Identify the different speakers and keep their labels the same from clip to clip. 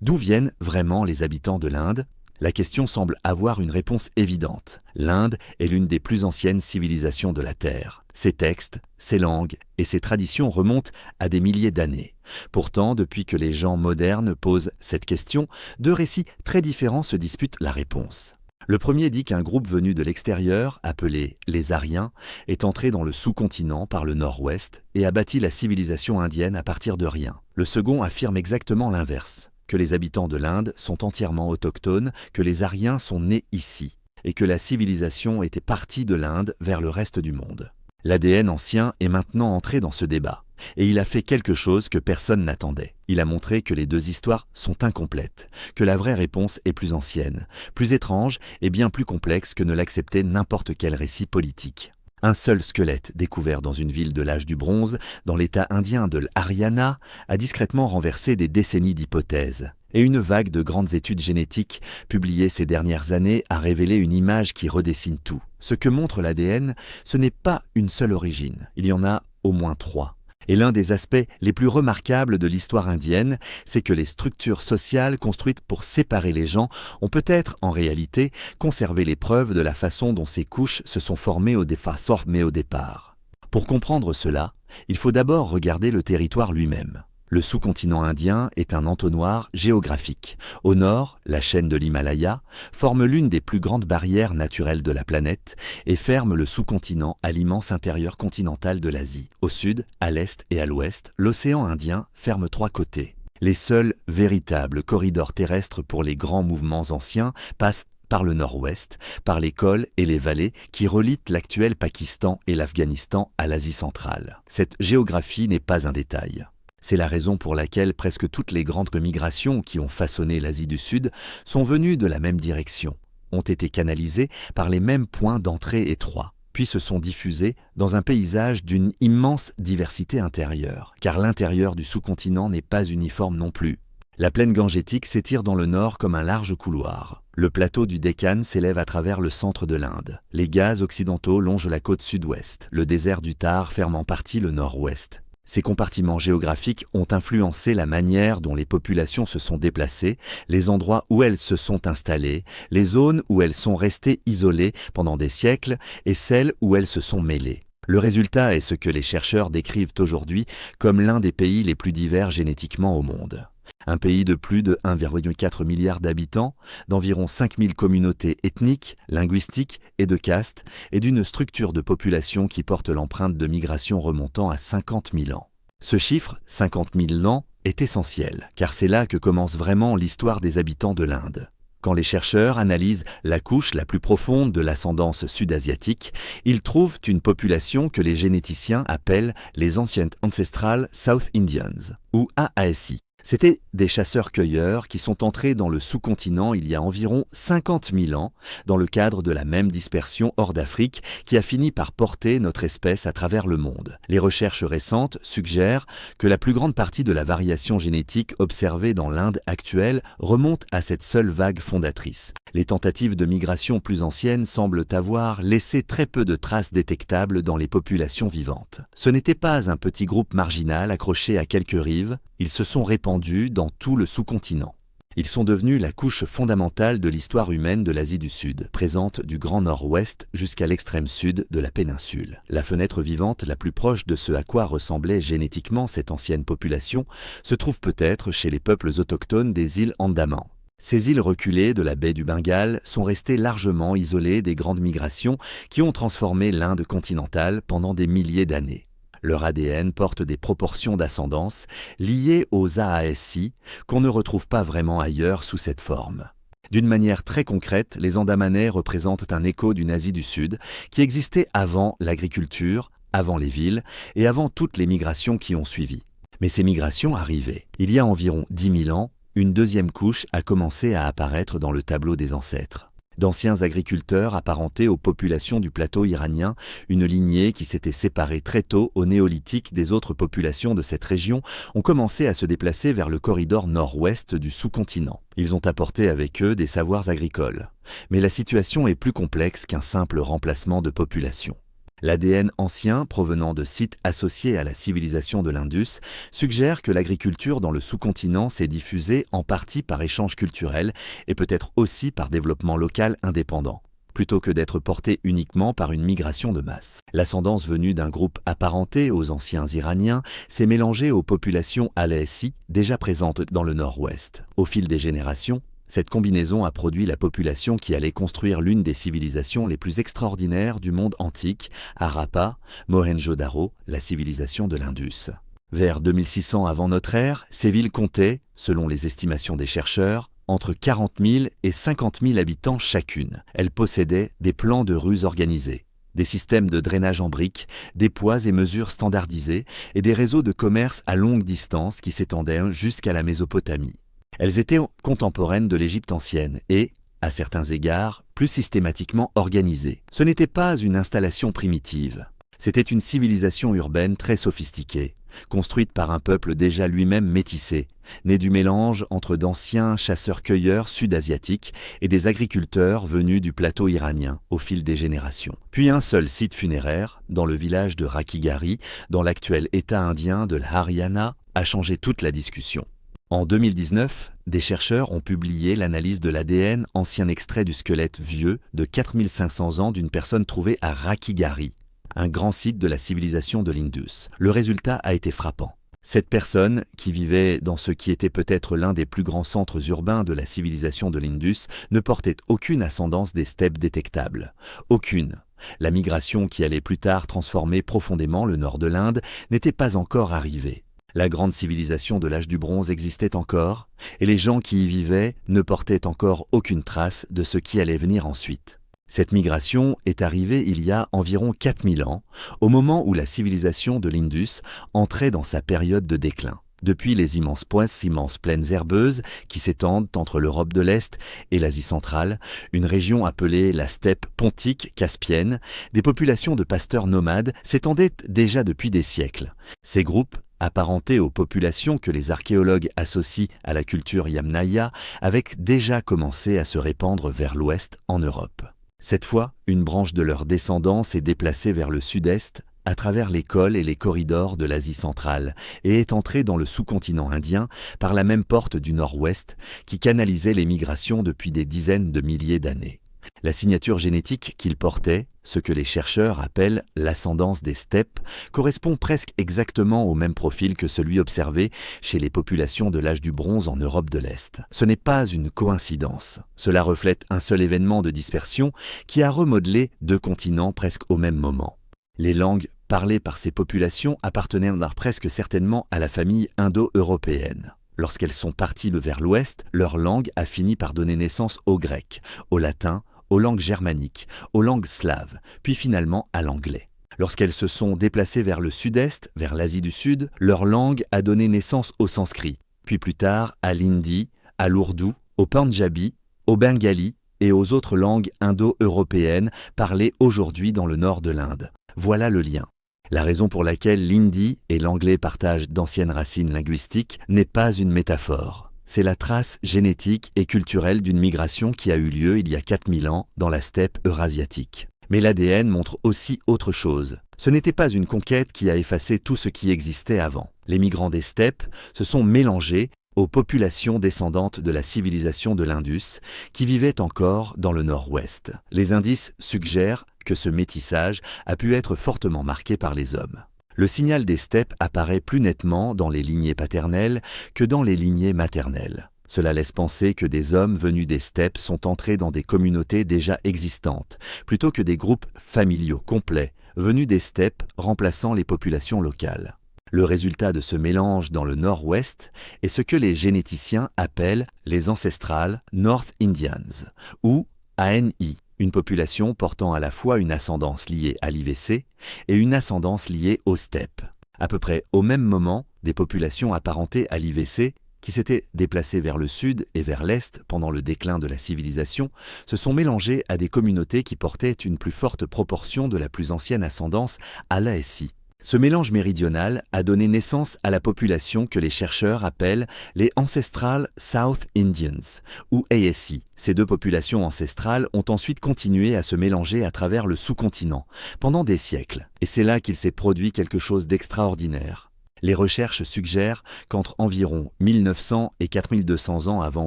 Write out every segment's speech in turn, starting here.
Speaker 1: D'où viennent vraiment les habitants de l'Inde? La question semble avoir une réponse évidente. L'Inde est l'une des plus anciennes civilisations de la Terre. Ses textes, ses langues et ses traditions remontent à des milliers d'années. Pourtant, depuis que les gens modernes posent cette question, deux récits très différents se disputent la réponse. Le premier dit qu'un groupe venu de l'extérieur, appelé les Aryens, est entré dans le sous-continent par le nord-ouest et a bâti la civilisation indienne à partir de rien. Le second affirme exactement l'inverse, que les habitants de l'Inde sont entièrement autochtones, que les Aryens sont nés ici, et que la civilisation était partie de l'Inde vers le reste du monde. L'ADN ancien est maintenant entré dans ce débat, et il a fait quelque chose que personne n'attendait. Il a montré que les deux histoires sont incomplètes, que la vraie réponse est plus ancienne, plus étrange et bien plus complexe que ne l'acceptait n'importe quel récit politique. Un seul squelette découvert dans une ville de l'âge du bronze, dans l'état indien de l'Haryana, a discrètement renversé des décennies d'hypothèses. Et une vague de grandes études génétiques publiées ces dernières années a révélé une image qui redessine tout. Ce que montre l'ADN, ce n'est pas une seule origine, il y en a au moins trois. Et l'un des aspects les plus remarquables de l'histoire indienne, c'est que les structures sociales construites pour séparer les gens ont peut-être, en réalité, conservé les preuves de la façon dont ces couches se sont formées au départ. Pour comprendre cela, il faut d'abord regarder le territoire lui-même. Le sous-continent indien est un entonnoir géographique. Au nord, la chaîne de l'Himalaya forme l'une des plus grandes barrières naturelles de la planète et ferme le sous-continent à l'immense intérieur continental de l'Asie. Au sud, à l'est et à l'ouest, l'océan Indien ferme trois côtés. Les seuls véritables corridors terrestres pour les grands mouvements anciens passent par le nord-ouest, par les cols et les vallées qui relient l'actuel Pakistan et l'Afghanistan à l'Asie centrale. Cette géographie n'est pas un détail. C'est la raison pour laquelle presque toutes les grandes migrations qui ont façonné l'Asie du Sud sont venues de la même direction, ont été canalisées par les mêmes points d'entrée étroits, puis se sont diffusées dans un paysage d'une immense diversité intérieure, car l'intérieur du sous-continent n'est pas uniforme non plus. La plaine gangétique s'étire dans le nord comme un large couloir. Le plateau du Deccan s'élève à travers le centre de l'Inde. Les Ghats occidentaux longent la côte sud-ouest, le désert du Thar ferme en partie le nord-ouest. Ces compartiments géographiques ont influencé la manière dont les populations se sont déplacées, les endroits où elles se sont installées, les zones où elles sont restées isolées pendant des siècles et celles où elles se sont mêlées. Le résultat est ce que les chercheurs décrivent aujourd'hui comme l'un des pays les plus divers génétiquement au monde. Un pays de plus de 1,4 milliard d'habitants, d'environ 5000 communautés ethniques, linguistiques et de castes, et d'une structure de population qui porte l'empreinte de migration remontant à 50 000 ans. Ce chiffre, 50 000 ans, est essentiel, car c'est là que commence vraiment l'histoire des habitants de l'Inde. Quand les chercheurs analysent la couche la plus profonde de l'ascendance sud-asiatique, ils trouvent une population que les généticiens appellent les Ancient Ancestral South Indians, ou AASI. C'étaient des chasseurs-cueilleurs qui sont entrés dans le sous-continent il y a environ 50 000 ans, dans le cadre de la même dispersion hors d'Afrique qui a fini par porter notre espèce à travers le monde. Les recherches récentes suggèrent que la plus grande partie de la variation génétique observée dans l'Inde actuelle remonte à cette seule vague fondatrice. Les tentatives de migration plus anciennes semblent avoir laissé très peu de traces détectables dans les populations vivantes. Ce n'était pas un petit groupe marginal accroché à quelques rives, ils se sont répandus dans tout le sous-continent. Ils sont devenus la couche fondamentale de l'histoire humaine de l'Asie du Sud, présente du Grand Nord-Ouest jusqu'à l'extrême sud de la péninsule. La fenêtre vivante la plus proche de ce à quoi ressemblait génétiquement cette ancienne population se trouve peut-être chez les peuples autochtones des îles Andaman. Ces îles reculées de la baie du Bengale sont restées largement isolées des grandes migrations qui ont transformé l'Inde continentale pendant des milliers d'années. Leur ADN porte des proportions d'ascendance liées aux AASI qu'on ne retrouve pas vraiment ailleurs sous cette forme. D'une manière très concrète, les Andamanais représentent un écho d'une Asie du Sud qui existait avant l'agriculture, avant les villes et avant toutes les migrations qui ont suivi. Mais ces migrations arrivaient. Il y a environ 10 000 ans, une deuxième couche a commencé à apparaître dans le tableau des ancêtres. D'anciens agriculteurs apparentés aux populations du plateau iranien, une lignée qui s'était séparée très tôt au néolithique des autres populations de cette région, ont commencé à se déplacer vers le corridor nord-ouest du sous-continent. Ils ont apporté avec eux des savoirs agricoles. Mais la situation est plus complexe qu'un simple remplacement de population. L'ADN ancien, provenant de sites associés à la civilisation de l'Indus, suggère que l'agriculture dans le sous-continent s'est diffusée en partie par échange culturel et peut-être aussi par développement local indépendant, plutôt que d'être portée uniquement par une migration de masse. L'ascendance venue d'un groupe apparenté aux anciens Iraniens s'est mélangée aux populations alaysi déjà présentes dans le nord-ouest. Au fil des générations, cette combinaison a produit la population qui allait construire l'une des civilisations les plus extraordinaires du monde antique, Harappa, Mohenjo-Daro, la civilisation de l'Indus. Vers 2600 avant notre ère, ces villes comptaient, selon les estimations des chercheurs, entre 40 000 et 50 000 habitants chacune. Elles possédaient des plans de rues organisés, des systèmes de drainage en briques, des poids et mesures standardisés et des réseaux de commerce à longue distance qui s'étendaient jusqu'à la Mésopotamie. Elles étaient contemporaines de l'Égypte ancienne et, à certains égards, plus systématiquement organisées. Ce n'était pas une installation primitive. C'était une civilisation urbaine très sophistiquée, construite par un peuple déjà lui-même métissé, né du mélange entre d'anciens chasseurs-cueilleurs sud-asiatiques et des agriculteurs venus du plateau iranien au fil des générations. Puis un seul site funéraire, dans le village de Rakhigarhi, dans l'actuel État indien de l'Haryana, a changé toute la discussion. En 2019, des chercheurs ont publié l'analyse de l'ADN, ancien extrait du squelette vieux de 4500 ans d'une personne trouvée à Rakhigarhi, un grand site de la civilisation de l'Indus. Le résultat a été frappant. Cette personne, qui vivait dans ce qui était peut-être l'un des plus grands centres urbains de la civilisation de l'Indus, ne portait aucune ascendance des steppes détectable. Aucune. La migration qui allait plus tard transformer profondément le nord de l'Inde n'était pas encore arrivée. La grande civilisation de l'âge du bronze existait encore, et les gens qui y vivaient ne portaient encore aucune trace de ce qui allait venir ensuite. Cette migration est arrivée il y a environ 4000 ans, au moment où la civilisation de l'Indus entrait dans sa période de déclin. Depuis les immenses plaines herbeuses qui s'étendent entre l'Europe de l'Est et l'Asie centrale, une région appelée la steppe pontique caspienne, des populations de pasteurs nomades s'étendaient déjà depuis des siècles. Ces groupes, apparentés aux populations que les archéologues associent à la culture Yamnaya, avaient déjà commencé à se répandre vers l'ouest en Europe. Cette fois, une branche de leur descendance s'est déplacée vers le sud-est, à travers les cols et les corridors de l'Asie centrale, et est entrée dans le sous-continent indien par la même porte du nord-ouest qui canalisait les migrations depuis des dizaines de milliers d'années. La signature génétique qu'ils portaient, ce que les chercheurs appellent l'ascendance des steppes, correspond presque exactement au même profil que celui observé chez les populations de l'âge du bronze en Europe de l'Est. Ce n'est pas une coïncidence. Cela reflète un seul événement de dispersion qui a remodelé deux continents presque au même moment. Les langues parlées par ces populations appartenaient presque certainement à la famille indo-européenne. Lorsqu'elles sont parties vers l'ouest, leur langue a fini par donner naissance au grec, au latin, aux langues germaniques, aux langues slaves, puis finalement à l'anglais. Lorsqu'elles se sont déplacées vers le sud-est, vers l'Asie du Sud, leur langue a donné naissance au sanskrit, puis plus tard à l'hindi, à l'ourdou, au panjabi, au bengali et aux autres langues indo-européennes parlées aujourd'hui dans le nord de l'Inde. Voilà le lien. La raison pour laquelle l'hindi et l'anglais partagent d'anciennes racines linguistiques n'est pas une métaphore. C'est la trace génétique et culturelle d'une migration qui a eu lieu il y a 4000 ans dans la steppe eurasiatique. Mais l'ADN montre aussi autre chose. Ce n'était pas une conquête qui a effacé tout ce qui existait avant. Les migrants des steppes se sont mélangés aux populations descendantes de la civilisation de l'Indus qui vivaient encore dans le nord-ouest. Les indices suggèrent que ce métissage a pu être fortement marqué par les hommes. Le signal des steppes apparaît plus nettement dans les lignées paternelles que dans les lignées maternelles. Cela laisse penser que des hommes venus des steppes sont entrés dans des communautés déjà existantes, plutôt que des groupes familiaux complets venus des steppes remplaçant les populations locales. Le résultat de ce mélange dans le nord-ouest est ce que les généticiens appellent les ancestrales North Indians, ou ANI, une population portant à la fois une ascendance liée à l'IVC et une ascendance liée aux steppes. À peu près au même moment, des populations apparentées à l'IVC, qui s'étaient déplacées vers le sud et vers l'est pendant le déclin de la civilisation, se sont mélangées à des communautés qui portaient une plus forte proportion de la plus ancienne ascendance à l'ASI. Ce mélange méridional a donné naissance à la population que les chercheurs appellent les Ancestral South Indians, ou ASI. Ces deux populations ancestrales ont ensuite continué à se mélanger à travers le sous-continent, pendant des siècles, et c'est là qu'il s'est produit quelque chose d'extraordinaire. Les recherches suggèrent qu'entre environ 1900 et 4200 ans avant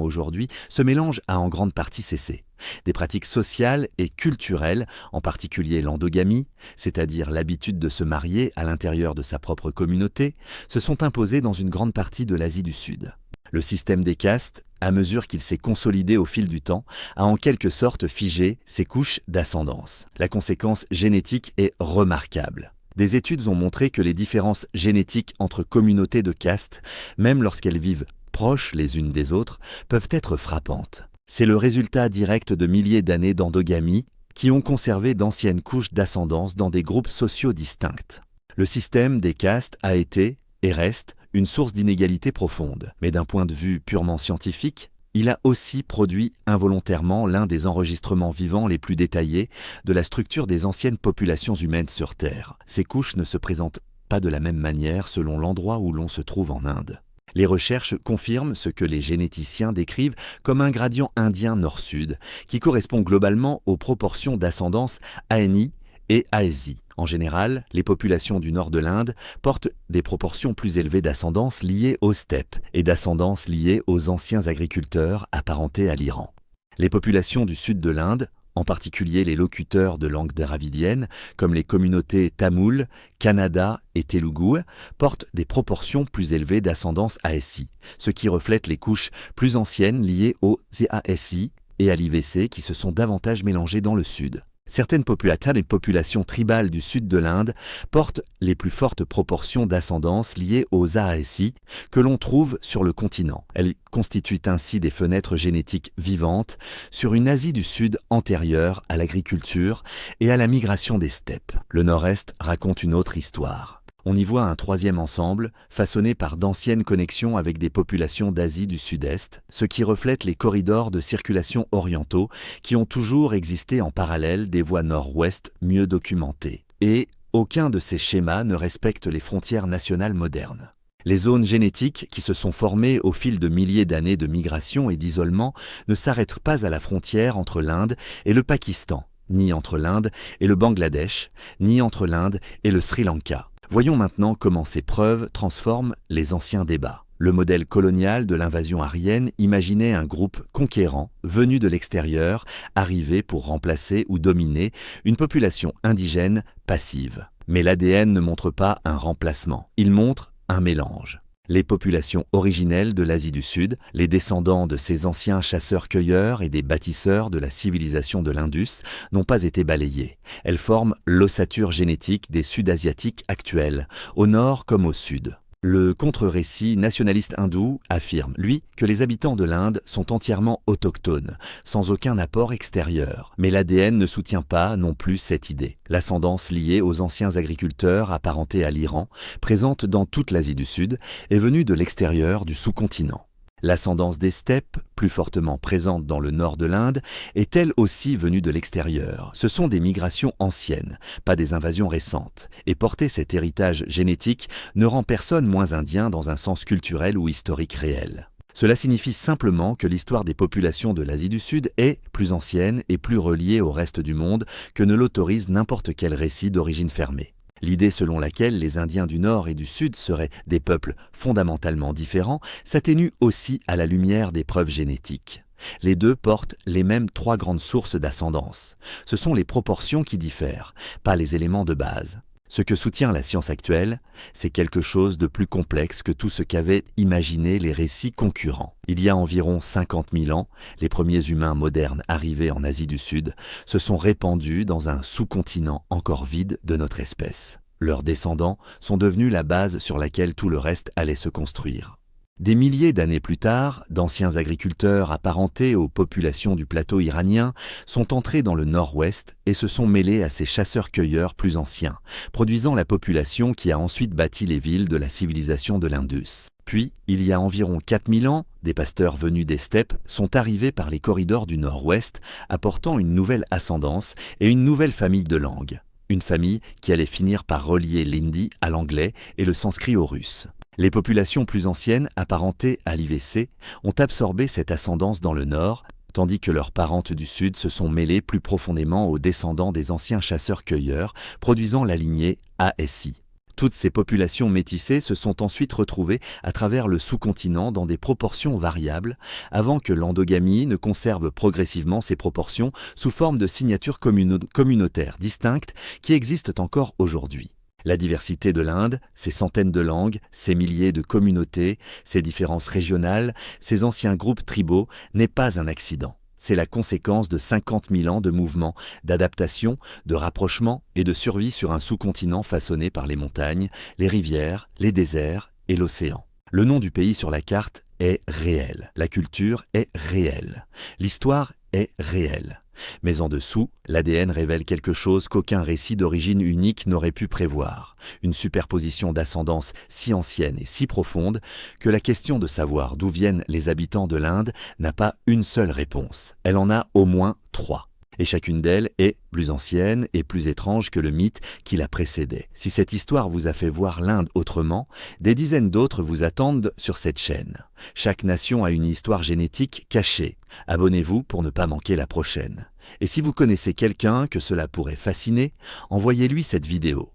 Speaker 1: aujourd'hui, ce mélange a en grande partie cessé. Des pratiques sociales et culturelles, en particulier l'endogamie, c'est-à-dire l'habitude de se marier à l'intérieur de sa propre communauté, se sont imposées dans une grande partie de l'Asie du Sud. Le système des castes, à mesure qu'il s'est consolidé au fil du temps, a en quelque sorte figé ses couches d'ascendance. La conséquence génétique est remarquable. Des études ont montré que les différences génétiques entre communautés de castes, même lorsqu'elles vivent proches les unes des autres, peuvent être frappantes. C'est le résultat direct de milliers d'années d'endogamie qui ont conservé d'anciennes couches d'ascendance dans des groupes sociaux distincts. Le système des castes a été, et reste, une source d'inégalités profondes. Mais d'un point de vue purement scientifique, il a aussi produit involontairement l'un des enregistrements vivants les plus détaillés de la structure des anciennes populations humaines sur Terre. Ces couches ne se présentent pas de la même manière selon l'endroit où l'on se trouve en Inde. Les recherches confirment ce que les généticiens décrivent comme un gradient indien nord-sud, qui correspond globalement aux proportions d'ascendance ANI et ASI. En général, les populations du nord de l'Inde portent des proportions plus élevées d'ascendance liées aux steppes et d'ascendance liées aux anciens agriculteurs apparentés à l'Iran. Les populations du sud de l'Inde, en particulier les locuteurs de langue dravidienne, comme les communautés tamoul, kannada et telugu, portent des proportions plus élevées d'ascendance ASI, ce qui reflète les couches plus anciennes liées aux ASI et à l'IVC qui se sont davantage mélangées dans le sud. Certaines populations tribales du sud de l'Inde portent les plus fortes proportions d'ascendance liées aux ASI que l'on trouve sur le continent. Elles constituent ainsi des fenêtres génétiques vivantes sur une Asie du Sud antérieure à l'agriculture et à la migration des steppes. Le Nord-Est raconte une autre histoire. On y voit un troisième ensemble, façonné par d'anciennes connexions avec des populations d'Asie du Sud-Est, ce qui reflète les corridors de circulation orientaux qui ont toujours existé en parallèle des voies nord-ouest mieux documentées. Et aucun de ces schémas ne respecte les frontières nationales modernes. Les zones génétiques qui se sont formées au fil de milliers d'années de migration et d'isolement ne s'arrêtent pas à la frontière entre l'Inde et le Pakistan, ni entre l'Inde et le Bangladesh, ni entre l'Inde et le Sri Lanka. Voyons maintenant comment ces preuves transforment les anciens débats. Le modèle colonial de l'invasion aryenne imaginait un groupe conquérant, venu de l'extérieur, arrivé pour remplacer ou dominer une population indigène passive. Mais l'ADN ne montre pas un remplacement, il montre un mélange. Les populations originelles de l'Asie du Sud, les descendants de ces anciens chasseurs-cueilleurs et des bâtisseurs de la civilisation de l'Indus, n'ont pas été balayées. Elles forment l'ossature génétique des Sud-Asiatiques actuels, au nord comme au sud. Le contre-récit nationaliste hindou affirme, lui, que les habitants de l'Inde sont entièrement autochtones, sans aucun apport extérieur. Mais l'ADN ne soutient pas non plus cette idée. L'ascendance liée aux anciens agriculteurs apparentés à l'Iran, présente dans toute l'Asie du Sud, est venue de l'extérieur du sous-continent. L'ascendance des steppes, plus fortement présente dans le nord de l'Inde, est elle aussi venue de l'extérieur. Ce sont des migrations anciennes, pas des invasions récentes. Et porter cet héritage génétique ne rend personne moins indien dans un sens culturel ou historique réel. Cela signifie simplement que l'histoire des populations de l'Asie du Sud est plus ancienne et plus reliée au reste du monde que ne l'autorise n'importe quel récit d'origine fermée. L'idée selon laquelle les Indiens du Nord et du Sud seraient des peuples fondamentalement différents s'atténue aussi à la lumière des preuves génétiques. Les deux portent les mêmes trois grandes sources d'ascendance. Ce sont les proportions qui diffèrent, pas les éléments de base. Ce que soutient la science actuelle, c'est quelque chose de plus complexe que tout ce qu'avaient imaginé les récits concurrents. Il y a environ 50 000 ans, les premiers humains modernes arrivés en Asie du Sud se sont répandus dans un sous-continent encore vide de notre espèce. Leurs descendants sont devenus la base sur laquelle tout le reste allait se construire. Des milliers d'années plus tard, d'anciens agriculteurs apparentés aux populations du plateau iranien sont entrés dans le nord-ouest et se sont mêlés à ces chasseurs-cueilleurs plus anciens, produisant la population qui a ensuite bâti les villes de la civilisation de l'Indus. Puis, il y a environ 4000 ans, des pasteurs venus des steppes sont arrivés par les corridors du nord-ouest, apportant une nouvelle ascendance et une nouvelle famille de langues. une famille qui allait finir par relier l'hindi à l'anglais et le sanskrit au russe. Les populations plus anciennes, apparentées à l'IVC, ont absorbé cette ascendance dans le nord, tandis que leurs parentes du sud se sont mêlées plus profondément aux descendants des anciens chasseurs-cueilleurs, produisant la lignée ASI. Toutes ces populations métissées se sont ensuite retrouvées à travers le sous-continent dans des proportions variables, avant que l'endogamie ne conserve progressivement ces proportions sous forme de signatures communautaires distinctes qui existent encore aujourd'hui. La diversité de l'Inde, ses centaines de langues, ses milliers de communautés, ses différences régionales, ses anciens groupes tribaux n'est pas un accident. C'est la conséquence de 50 000 ans de mouvements, d'adaptation, de rapprochement et de survie sur un sous-continent façonné par les montagnes, les rivières, les déserts et l'océan. Le nom du pays sur la carte est réel, la culture est réelle, l'histoire est réelle. Mais en dessous, l'ADN révèle quelque chose qu'aucun récit d'origine unique n'aurait pu prévoir, une superposition d'ascendance si ancienne et si profonde que la question de savoir d'où viennent les habitants de l'Inde n'a pas une seule réponse. Elle en a au moins 3. Et chacune d'elles est plus ancienne et plus étrange que le mythe qui la précédait. Si cette histoire vous a fait voir l'Inde autrement, des dizaines d'autres vous attendent sur cette chaîne. Chaque nation a une histoire génétique cachée. Abonnez-vous pour ne pas manquer la prochaine. Et si vous connaissez quelqu'un que cela pourrait fasciner, envoyez-lui cette vidéo.